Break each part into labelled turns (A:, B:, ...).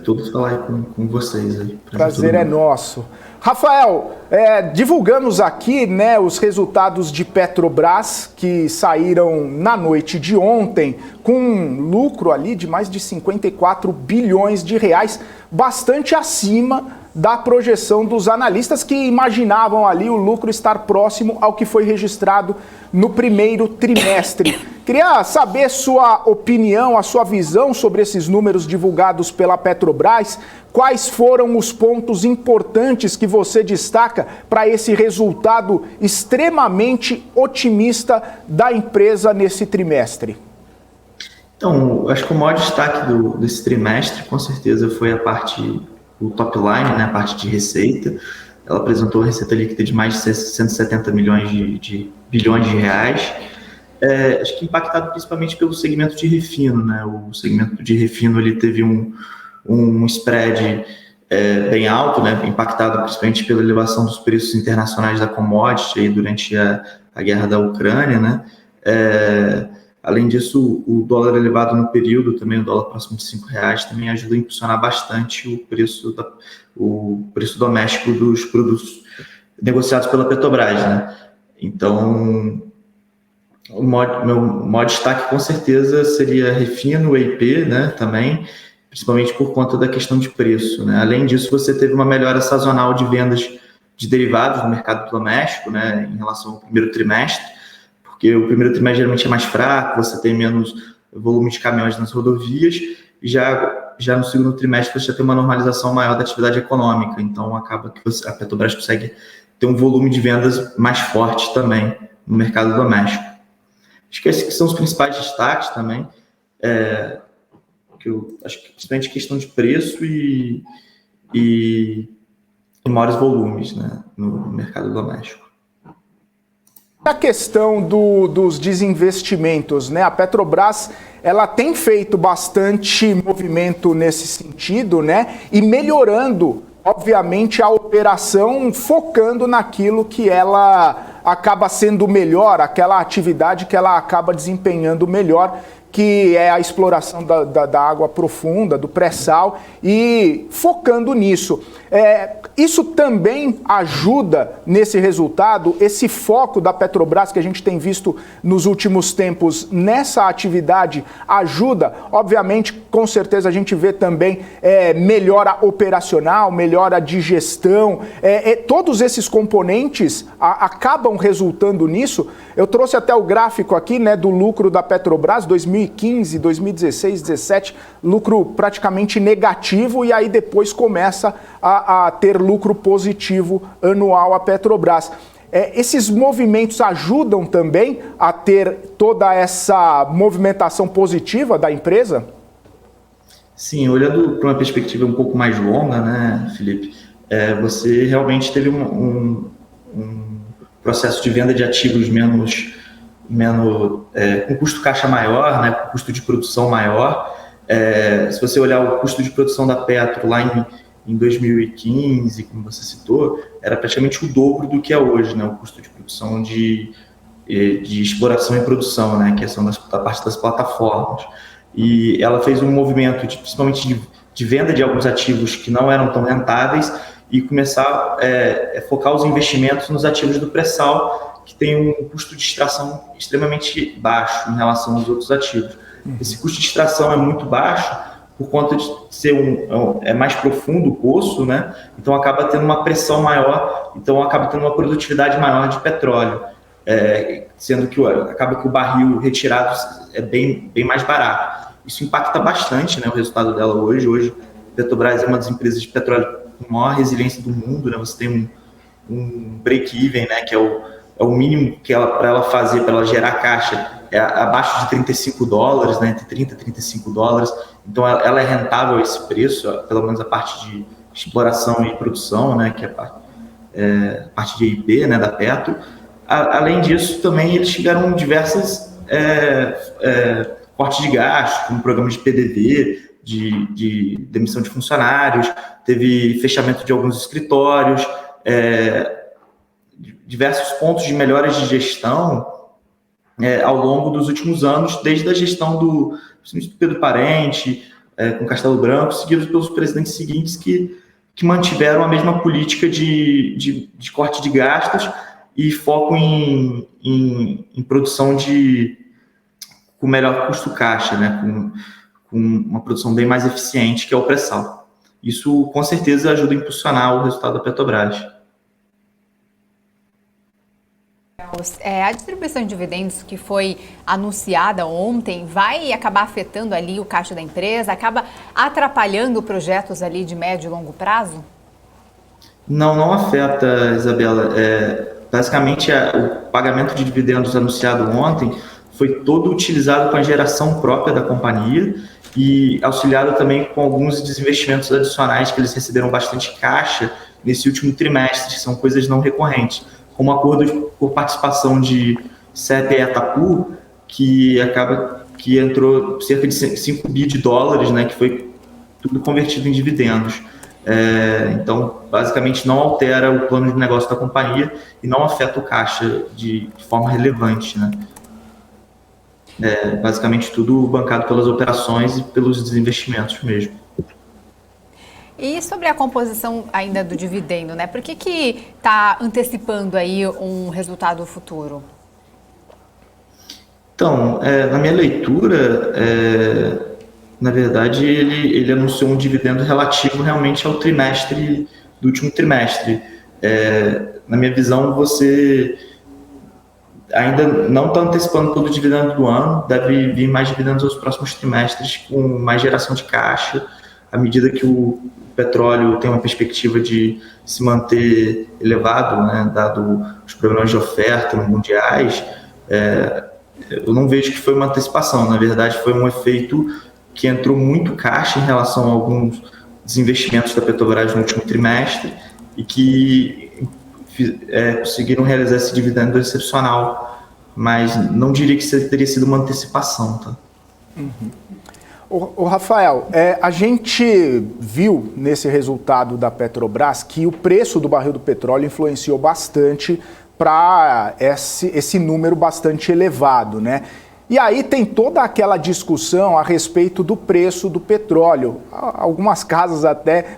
A: Tudo falar aí com vocês aí.
B: Prazer é nosso. Rafael, divulgamos aqui, né, os resultados de Petrobras que saíram na noite de ontem com um lucro ali de mais de 54 bilhões de reais, bastante acima da projeção dos analistas que imaginavam ali o lucro estar próximo ao que foi registrado no primeiro trimestre. Queria saber sua opinião, a sua visão sobre esses números divulgados pela Petrobras. Quais foram os pontos importantes que você destaca para esse resultado extremamente otimista da empresa nesse trimestre?
A: Então, acho que o maior destaque desse trimestre, com certeza, foi o top line, né, a parte de receita. Ela apresentou a receita líquida de mais de 170 milhões de bilhões de reais. Acho que impactado principalmente pelo segmento de refino, né? O segmento de refino ele teve um spread bem alto, né? Impactado principalmente pela elevação dos preços internacionais da commodity aí durante a guerra da Ucrânia, né? Além disso, o dólar elevado no período, também o dólar próximo de R$5, também ajuda a impulsionar bastante o preço doméstico dos produtos negociados pela Petrobras, né? Então, meu maior destaque, com certeza, seria refino, EIP, né, também, principalmente por conta da questão de preço, né? Além disso, você teve uma melhora sazonal de vendas de derivados no mercado doméstico, né, em relação ao primeiro trimestre, porque o primeiro trimestre geralmente é mais fraco, você tem menos volume de caminhões nas rodovias, e já no segundo trimestre você já tem uma normalização maior da atividade econômica, então acaba que a Petrobras consegue ter um volume de vendas mais forte também no mercado doméstico. Acho que esses que são os principais destaques também, que eu acho que principalmente questão de preço e maiores volumes, né, no mercado doméstico.
B: A questão dos desinvestimentos, né? A Petrobras ela tem feito bastante movimento nesse sentido, né? E melhorando, obviamente, a operação, focando naquilo que ela acaba sendo melhor, aquela atividade que ela acaba desempenhando melhor, que é a exploração da água profunda, do pré-sal, e focando nisso. Isso também ajuda nesse resultado, esse foco da Petrobras que a gente tem visto nos últimos tempos nessa atividade ajuda, obviamente, com certeza a gente vê também melhora operacional, melhora de gestão, todos esses componentes acabam resultando nisso. Eu trouxe até o gráfico aqui, né, do lucro da Petrobras, 2015, 2016, 2017, lucro praticamente negativo, e aí depois começa a ter lucro positivo anual a Petrobras. Esses movimentos ajudam também a ter toda essa movimentação positiva da empresa?
A: Sim, olhando para uma perspectiva um pouco mais longa, né, Felipe, você realmente teve um processo de venda de ativos com custo caixa maior, né, com custo de produção maior. Se você olhar o custo de produção da Petro lá em 2015, como você citou, era praticamente o dobro do que é hoje, né, o custo de produção de exploração e produção, né, que são da parte das plataformas. E ela fez um movimento, principalmente de venda de alguns ativos que não eram tão rentáveis e começar a focar os investimentos nos ativos do pré-sal, que tem um custo de extração extremamente baixo em relação aos outros ativos. Esse custo de extração é muito baixo por conta de ser mais profundo o poço, né? Então acaba tendo uma pressão maior, então acaba tendo uma produtividade maior de petróleo, sendo que acaba que o barril retirado é bem mais barato. Isso impacta bastante, né, o resultado dela hoje. Hoje, a Petrobras é uma das empresas de petróleo com maior resiliência do mundo, né? Você tem um break-even, né, que é o mínimo que para ela fazer, para ela gerar caixa, abaixo de $35, né, entre 30 e 35 dólares. Então, ela é rentável a esse preço, pelo menos a parte de exploração e produção, né, que é a parte de EIP, né, da Petro. Além disso, também eles tiveram diversas cortes de gastos, como programas de PDV, de demissão de funcionários, teve fechamento de alguns escritórios, diversos pontos de melhoras de gestão ao longo dos últimos anos, desde a gestão do Pedro Parente, com Castelo Branco, seguidos pelos presidentes seguintes que mantiveram a mesma política de corte de gastos e foco em produção com melhor custo-caixa, né? Com uma produção bem mais eficiente, que é o pré-sal. Isso, com certeza, ajuda a impulsionar o resultado da Petrobras.
C: A distribuição de dividendos que foi anunciada ontem vai acabar afetando ali o caixa da empresa, acaba atrapalhando projetos ali de médio e longo prazo?
A: Não afeta, Isabela. Basicamente, o pagamento de dividendos anunciado ontem foi todo utilizado com a geração própria da companhia e auxiliado também com alguns desinvestimentos adicionais que eles receberam bastante caixa nesse último trimestre, que são coisas não recorrentes, como acordo por participação de CEP e Atapu, que entrou cerca de 5 bi de dólares, né, que foi tudo convertido em dividendos. Então, basicamente, não altera o plano de negócio da companhia e não afeta o caixa de forma relevante, né? Basicamente, tudo bancado pelas operações e pelos desinvestimentos mesmo.
C: E sobre a composição ainda do dividendo, né? Por que está antecipando aí um resultado futuro?
A: Então, na minha leitura, na verdade, ele anunciou um dividendo relativo realmente ao do último trimestre. Na minha visão, você ainda não está antecipando todo o dividendo do ano, deve vir mais dividendos nos próximos trimestres, com mais geração de caixa, à medida que o petróleo tem uma perspectiva de se manter elevado, né, dado os problemas de oferta mundiais. Eu não vejo que foi uma antecipação, na verdade foi um efeito que entrou muito caixa em relação a alguns desinvestimentos da Petrobras no último trimestre e que conseguiram realizar esse dividendo excepcional, mas não diria que isso teria sido uma antecipação, tá?
B: Uhum. O Rafael, a gente viu nesse resultado da Petrobras que o preço do barril do petróleo influenciou bastante para esse número bastante elevado, né? E aí tem toda aquela discussão a respeito do preço do petróleo. Algumas casas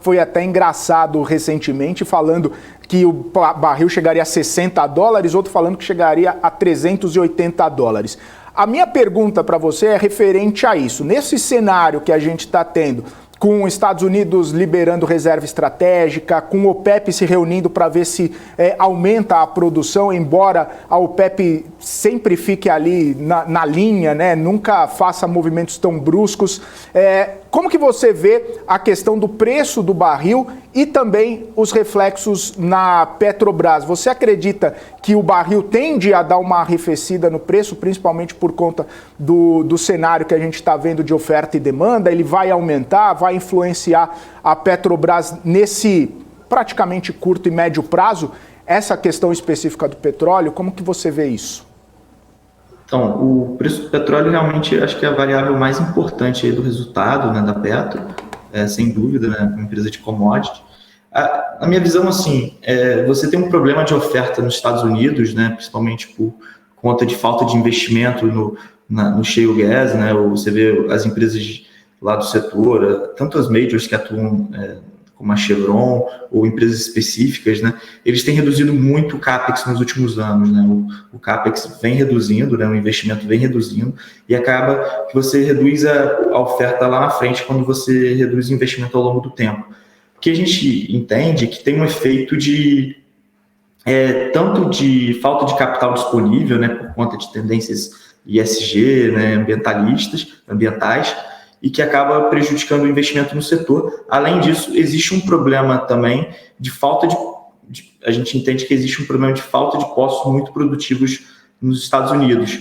B: foi até engraçado recentemente falando que o barril chegaria a 60 dólares, outro falando que chegaria a 380 dólares. A minha pergunta para você é referente a isso. Nesse cenário que a gente está tendo, com os Estados Unidos liberando reserva estratégica, com o OPEP se reunindo para ver se aumenta a produção, embora a OPEP sempre fique ali na linha, né? Nunca faça movimentos tão bruscos. Como que você vê a questão do preço do barril e também os reflexos na Petrobras? Você acredita que o barril tende a dar uma arrefecida no preço, principalmente por conta do cenário que a gente está vendo de oferta e demanda? Ele vai aumentar, vai influenciar a Petrobras nesse praticamente curto e médio prazo? Essa questão específica do petróleo, como que você vê isso?
A: Então, o preço do petróleo realmente acho que é a variável mais importante aí do resultado, né, da Petro, sem dúvida, né, uma empresa de commodity. A minha visão, assim, você tem um problema de oferta nos Estados Unidos, né, principalmente por conta de falta de investimento no shale gas, né, ou você vê as empresas lá do setor, tanto as majors que atuam como a Chevron ou empresas específicas, né, eles têm reduzido muito o CAPEX nos últimos anos, né, o CAPEX vem reduzindo, né, o investimento vem reduzindo e acaba que você reduz a oferta lá na frente quando você reduz o investimento ao longo do tempo. O que a gente entende é que tem um efeito tanto de falta de capital disponível, né, por conta de tendências ESG, né, ambientais, e que acaba prejudicando o investimento no setor. Além disso, existe um problema também de falta a gente entende que existe um problema de falta de postos muito produtivos nos Estados Unidos,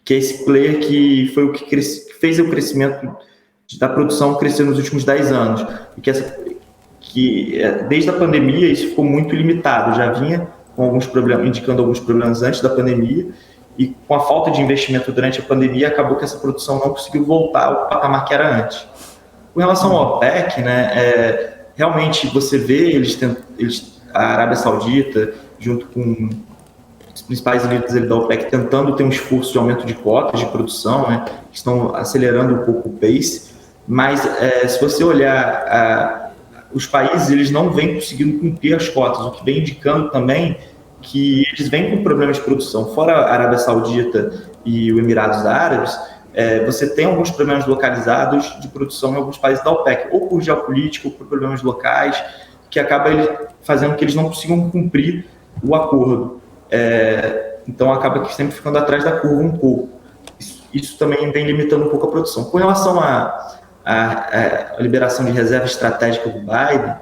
A: que é esse player que foi o que fez o crescimento da produção crescer nos últimos 10 anos. E desde a pandemia isso ficou muito limitado, já vinha com alguns problemas, indicando alguns problemas antes da pandemia, e com a falta de investimento durante a pandemia, acabou que essa produção não conseguiu voltar ao patamar que era antes. Com relação ao OPEC, né, realmente você vê a Arábia Saudita, junto com os principais líderes da OPEC, tentando ter um esforço de aumento de cotas de produção, né, que estão acelerando um pouco o pace, Mas se você olhar, os países eles não vêm conseguindo cumprir as cotas, o que vem indicando também que eles vêm com problemas de produção. Fora a Arábia Saudita e os Emirados Árabes, você tem alguns problemas localizados de produção em alguns países da OPEC, ou por geopolítica, ou por problemas locais, que acaba fazendo que eles não consigam cumprir o acordo. Então acaba que sempre ficando atrás da curva um pouco. Isso também vem limitando um pouco a produção. Com relação à liberação de reserva estratégica do Biden,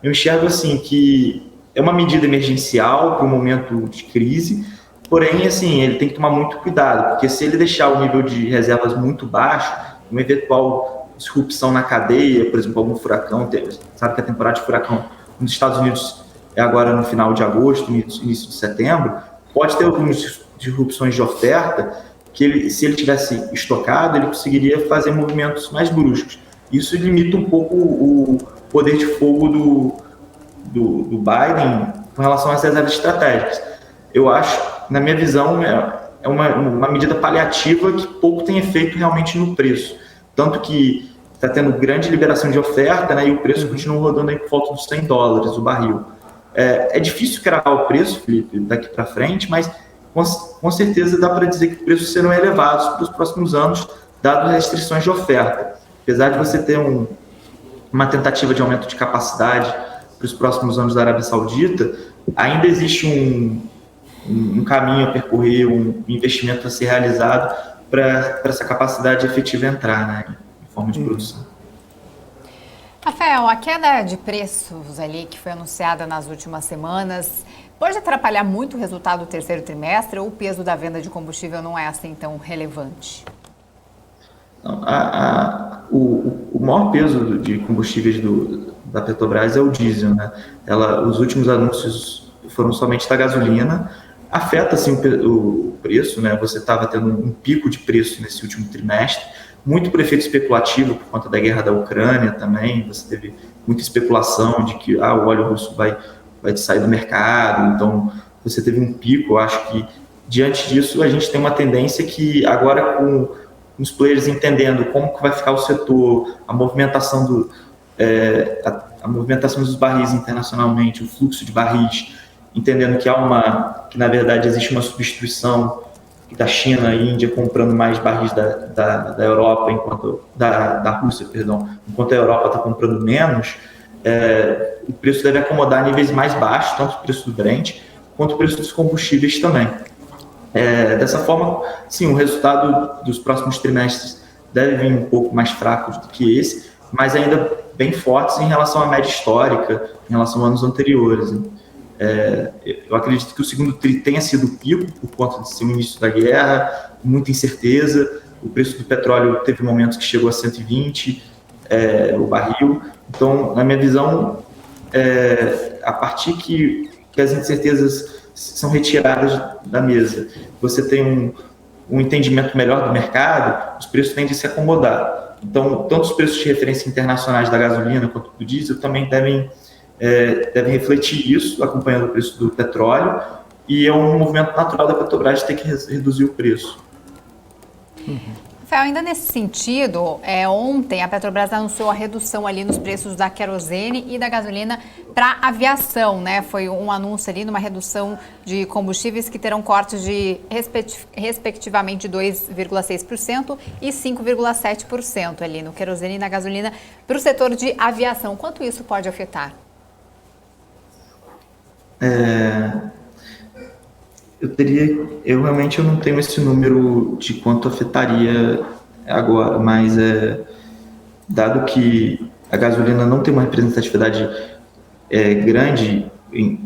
A: eu enxergo assim que é uma medida emergencial para um momento de crise, porém, assim, ele tem que tomar muito cuidado, porque se ele deixar o nível de reservas muito baixo, uma eventual disrupção na cadeia, por exemplo, algum furacão, sabe que a temporada de furacão nos Estados Unidos é agora no final de agosto, início de setembro, pode ter algumas disrupções de oferta que se ele tivesse estocado, ele conseguiria fazer movimentos mais bruscos. Isso limita um pouco o poder de fogo do Biden com relação às reservas estratégicas. Eu acho, na minha visão, é uma medida paliativa que pouco tem efeito realmente no preço. Tanto que está tendo grande liberação de oferta, né, e o preço continua rodando aí por volta dos $100 o barril. É difícil cravar o preço, Felipe, daqui para frente, mas com certeza dá para dizer que os preços serão elevados para os próximos anos, dado as restrições de oferta. Apesar de você ter uma tentativa de aumento de capacidade para os próximos anos da Arábia Saudita, ainda existe um caminho a percorrer, um investimento a ser realizado para essa capacidade efetiva entrar, né, em forma de produção.
C: Rafael, a queda de preços ali que foi anunciada nas últimas semanas pode atrapalhar muito o resultado do terceiro trimestre ou o peso da venda de combustível não é assim tão relevante?
A: Não, o maior peso de combustíveis da Petrobras é o diesel, né? Os últimos anúncios foram somente da gasolina. Afeta, sim, o preço, né? Você estava tendo um pico de preço nesse último trimestre, muito por efeito especulativo por conta da guerra da Ucrânia também. Você teve muita especulação de que o óleo russo vai sair do mercado, então você teve um pico. Eu acho que, diante disso, a gente tem uma tendência que agora, com os players entendendo como que vai ficar o setor, a movimentação dos barris internacionalmente, o fluxo de barris, entendendo que na verdade existe uma substituição da China e Índia comprando mais barris da Europa, da Rússia, perdão, enquanto a Europa está comprando menos, o preço deve acomodar níveis mais baixos, tanto o preço do Brent quanto o preço dos combustíveis também. Dessa forma, sim, o resultado dos próximos trimestres deve vir um pouco mais fraco do que esse, mas ainda bem fortes em relação à média histórica, em relação a anos anteriores. Eu acredito que o segundo tri tenha sido o pico por conta de ser o início da guerra, muita incerteza. O preço do petróleo teve momentos que chegou a 120 o barril. Então, na minha visão, a partir que as incertezas são retiradas da mesa, você tem um entendimento melhor do mercado, os preços tendem a se acomodar. Então, tanto os preços de referência internacionais da gasolina quanto do diesel também devem refletir isso, acompanhando o preço do petróleo, e é um movimento natural da Petrobras de ter que reduzir o preço.
C: Rafael, ainda nesse sentido, ontem a Petrobras anunciou a redução ali nos preços da querosene e da gasolina para aviação, né? Foi um anúncio ali numa redução de combustíveis que terão cortes de respectivamente 2,6% e 5,7% ali no querosene e na gasolina para o setor de aviação. Quanto isso pode afetar?
A: Eu realmente não tenho esse número de quanto afetaria agora, mas dado que a gasolina não tem uma representatividade grande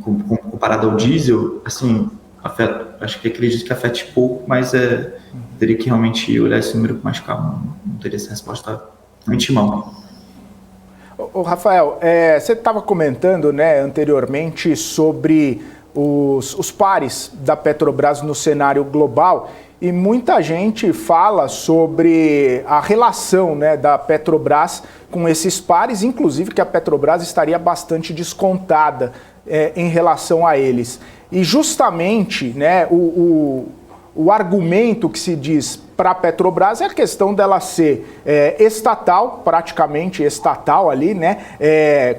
A: comparada ao diesel, assim, acredito que afete pouco, mas teria que realmente olhar esse número com mais calma, não teria essa resposta antemão.
B: Ô Rafael, você estava comentando, né, anteriormente sobre os pares da Petrobras no cenário global, e muita gente fala sobre a relação, né, da Petrobras com esses pares, inclusive que a Petrobras estaria bastante descontada em relação a eles. E justamente, né, o o argumento que se diz para a Petrobras é a questão dela ser estatal, praticamente estatal ali, né,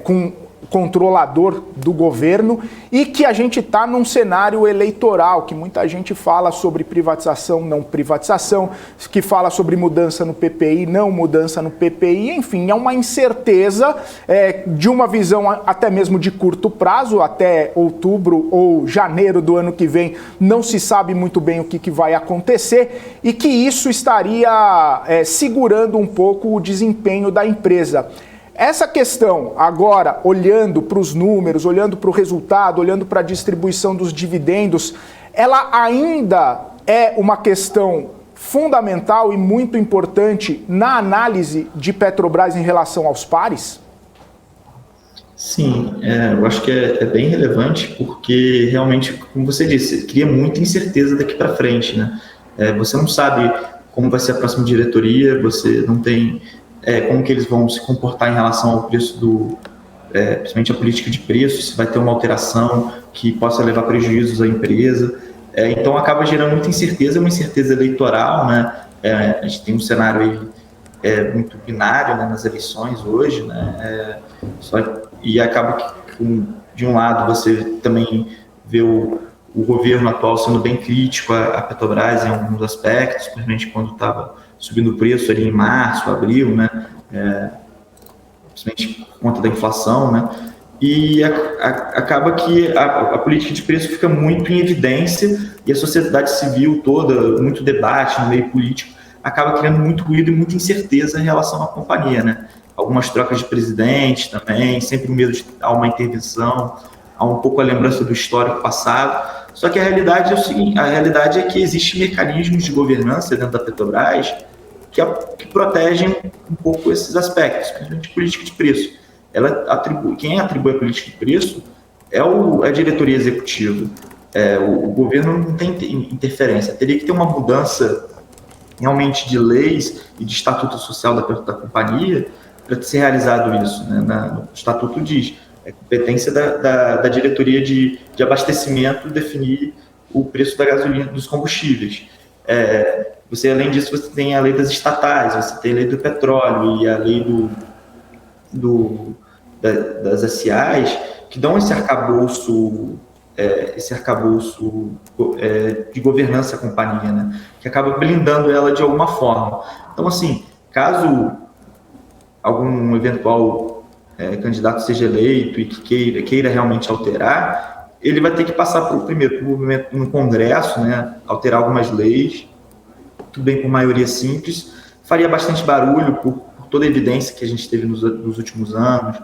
B: com controlador do governo, e que a gente está num cenário eleitoral, que muita gente fala sobre privatização, não privatização, que fala sobre mudança no PPI, não mudança no PPI, enfim, é uma incerteza de uma visão até mesmo de curto prazo, até outubro ou janeiro do ano que vem, não se sabe muito bem o que vai acontecer, e que isso estaria segurando um pouco o desempenho da empresa. Essa questão, agora, olhando para os números, olhando para o resultado, olhando para a distribuição dos dividendos, ela ainda é uma questão fundamental e muito importante na análise de Petrobras em relação aos pares?
A: Sim, eu acho que é bem relevante, porque realmente, como você disse, cria muita incerteza daqui para frente, né? Você não sabe como vai ser a próxima diretoria, você não tem como que eles vão se comportar em relação ao preço principalmente a política de preço, se vai ter uma alteração que possa levar prejuízos à empresa. Então acaba gerando muita incerteza, uma incerteza eleitoral, né? A gente tem um cenário aí muito binário, né, nas eleições hoje, né? E acaba que, de um lado, você também vê o governo atual sendo bem crítico à Petrobras em alguns aspectos, principalmente quando estava subindo o preço ali em março, abril, né? Principalmente por conta da inflação, né? E acaba que a política de preço fica muito em evidência e a sociedade civil toda, muito debate no meio político, acaba criando muito ruído e muita incerteza em relação à companhia, né? Algumas trocas de presidente também, sempre o medo de dar uma intervenção, há um pouco a lembrança do histórico passado. Só que a realidade é o seguinte, a realidade é que existem mecanismos de governança dentro da Petrobras que protegem um pouco esses aspectos, principalmente política de preço. Quem atribui a política de preço é a diretoria executiva. O governo não tem interferência. Teria que ter uma mudança realmente de leis e de estatuto social da companhia para ser realizado isso, né? O estatuto diz, é competência da diretoria de abastecimento definir o preço da gasolina, dos combustíveis. Você, além disso, você tem a lei das estatais, você tem a lei do petróleo e a lei das SAs, que dão esse arcabouço de governança à companhia, né? Que acaba blindando ela de alguma forma. Então, assim, caso algum eventual candidato seja eleito e que queira realmente alterar, ele vai ter que passar primeiro por movimento no Congresso, né? Alterar algumas leis, tudo bem por maioria simples, faria bastante barulho por toda a evidência que a gente teve nos últimos anos,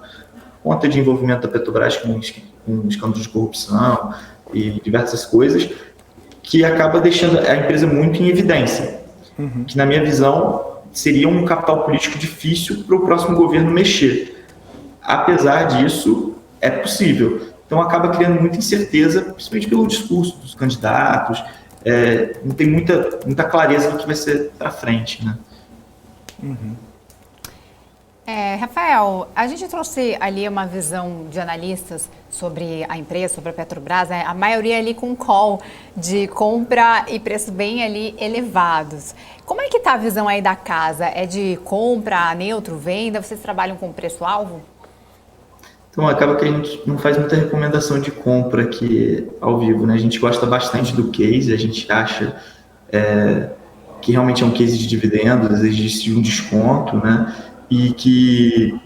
A: conta de envolvimento da Petrobras com escândalos de corrupção e diversas coisas, que acaba deixando a empresa muito em evidência, que na minha visão seria um capital político difícil para o próximo governo mexer. Apesar disso, é possível. Então acaba criando muita incerteza, principalmente pelo discurso dos candidatos, não tem muita clareza do que vai ser para frente, né?
C: Rafael, a gente trouxe ali uma visão de analistas sobre a empresa, sobre a Petrobras, né? A maioria ali com call de compra e preços bem ali elevados. Como é que está a visão aí da casa? É de compra, neutro, venda? Vocês trabalham com preço-alvo?
A: Então acaba que a gente não faz muita recomendação de compra aqui ao vivo, né? A gente gosta bastante do case, a gente acha que realmente é um case de dividendos, existe um desconto, né? E que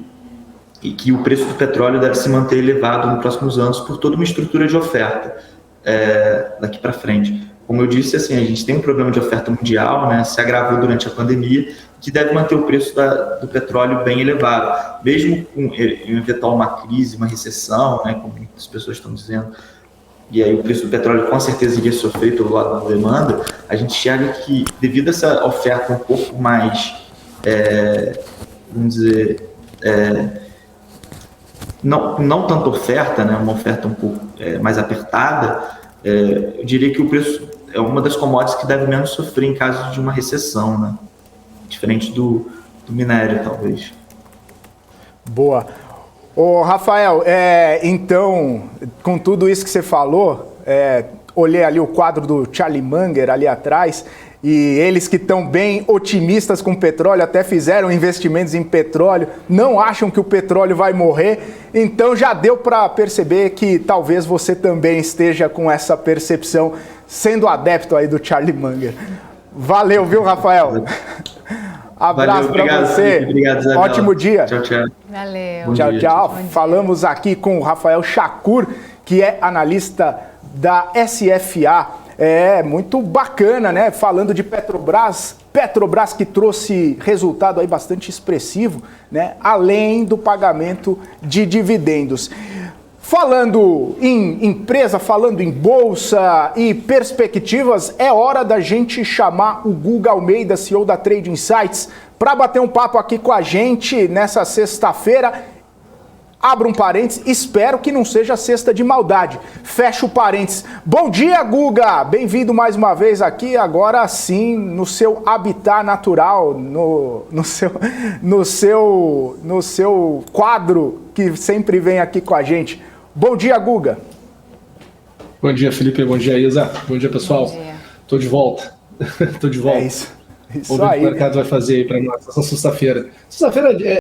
A: o preço do petróleo deve se manter elevado nos próximos anos por toda uma estrutura de oferta daqui para frente. Como eu disse, assim, a gente tem um problema de oferta mundial, né, se agravou durante a pandemia, que deve manter o preço do petróleo bem elevado. Mesmo com eventual uma crise, uma recessão, né, como muitas pessoas estão dizendo, e aí o preço do petróleo com certeza iria sofrer pelo lado da demanda, a gente enxerga que, devido a essa oferta um pouco mais, vamos dizer, não tanta oferta, né, uma oferta um pouco mais apertada, eu diria que o preço é uma das commodities que deve menos sofrer em caso de uma recessão, né? Diferente do minério, talvez.
B: Boa. Ô, Rafael, então, com tudo isso que você falou, olhei ali o quadro do Charlie Munger ali atrás, e eles que estão bem otimistas com o petróleo, até fizeram investimentos em petróleo, não acham que o petróleo vai morrer, então já deu para perceber que talvez você também esteja com essa percepção, sendo adepto aí do Charlie Munger. Valeu, viu, Rafael? Abraço para você.
A: Obrigado, Isabela.
B: Ótimo dia.
A: Tchau, tchau.
C: Valeu.
B: Tchau, tchau. Falamos aqui com o Rafael Chacur, que é analista da SFA. É muito bacana, né? Falando de Petrobras que trouxe resultado aí bastante expressivo, né? Além do pagamento de dividendos. Falando em empresa, falando em bolsa e perspectivas, é hora da gente chamar o Guga Almeida, CEO da Trade Insights, para bater um papo aqui com a gente nessa sexta-feira. Abro um parênteses, espero que não seja sexta de maldade. Fecho o parênteses. Bom dia, Guga! Bem-vindo mais uma vez aqui, agora sim, no seu habitat natural, no seu quadro que sempre vem aqui com a gente. Bom dia, Guga!
D: Bom dia, Felipe. Bom dia, Isa. Bom dia, pessoal. Tô de volta. Tô de volta.
B: É isso.
D: Vamos ver o que o mercado vai fazer aí para nós essa sexta-feira. Sexta-feira